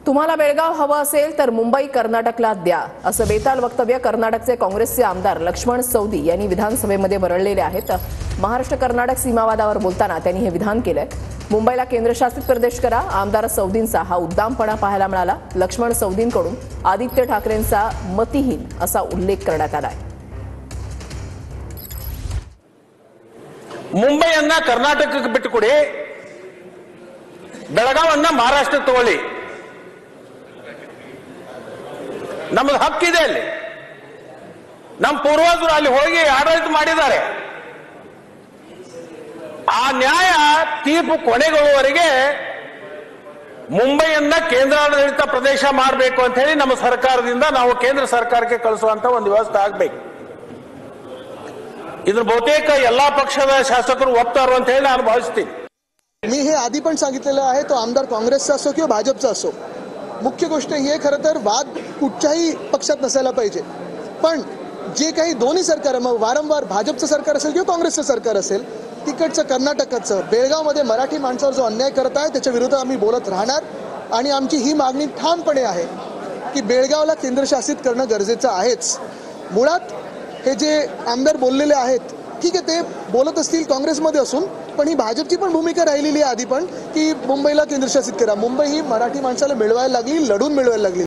तुम्हाला बेळगाव हवं असेल तर मुंबई कर्नाटकला द्या, असं बेताल वक्तव्य कर्नाटकचे काँग्रेसचे आमदार लक्ष्मण सवदी यांनी विधानसभेमध्ये वरळलेले आहेत। महाराष्ट्र कर्नाटक सीमावादावर बोलताना त्यांनी हे विधान केलंय। मुंबईला केंद्रशासित प्रदेश करा, आमदार सवदींचा हा उद्दामपणा पाहायला मिळाला। लक्ष्मण सवदींकडून आदित्य ठाकरेंचा मतिहीन असा उल्लेख करण्यात आलाय। ಮುಂಬೈಯನ್ನ ಕರ್ನಾಟಕಕ್ಕೆ ಬಿಟ್ಟುಕೊಡಿ, ಬೆಳಗಾವನ್ನ ಮಹಾರಾಷ್ಟ್ರ ತಗೊಳ್ಳಿ, ನಮ್ಮದು ಹಕ್ಕಿದೆ ಅಲ್ಲಿ। ನಮ್ಮ ಪೂರ್ವಜರು ಅಲ್ಲಿ ಹೋಗಿ ಆಡಳಿತ ಮಾಡಿದ್ದಾರೆ। ಆ ನ್ಯಾಯ ತೀರ್ಪು ಕೊನೆಗೊಳ್ಳುವವರೆಗೆ ಮುಂಬೈಯನ್ನ ಕೇಂದ್ರಾಡಳಿತ ಪ್ರದೇಶ ಮಾಡಬೇಕು ಅಂತ ಹೇಳಿ ನಮ್ಮ ಸರ್ಕಾರದಿಂದ ನಾವು ಕೇಂದ್ರ ಸರ್ಕಾರಕ್ಕೆ ಕಳಿಸುವಂತ ಒಂದು ವ್ಯವಸ್ಥೆ ಆಗಬೇಕು। इधर बहुतेक ಎಲ್ಲಾ ಪಕ್ಷದ ಶಾಸಕರು ಒಪ್ತಾರು ಅಂತ ಹೇಳಿ ನಾನು ಭಾವಿಸ್ತೀನಿ। मी हे आधी पण सांगितलेलं आहे, तो आमदार काँग्रेसचा असो किंवा भाजपचा असो, मुख्य गोष्ट ही आहे खरं तर वाद कुठच्याही पक्षात नसायला पाहिजे। पण जे काही दोन्ही सरकार, मग वारंवार भाजपचं सरकार असेल किंवा काँग्रेसचं सरकार असेल, तिकडचं कर्नाटकाचं बेळगावमध्ये मराठी माणसावर जो अन्याय करत आहे त्याच्या विरोधात आम्ही बोलत राहणार। आणि आमची ही मागणी ठामपणे आहे की बेळगावला केंद्रशासित करणं गरजेचं आहेच। मुळात हे जे आमदार बोललेले आहेत, ठीक आहे, ते बोलत असतील काँग्रेसमध्ये असून, पण ही भाजपची पण भूमिका राहिलेली आहे आधी पण की मुंबईला केंद्रशासित करा। मुंबई ही मराठी माणसाला मिळवायला लागली, लढून मिळवायला लागली।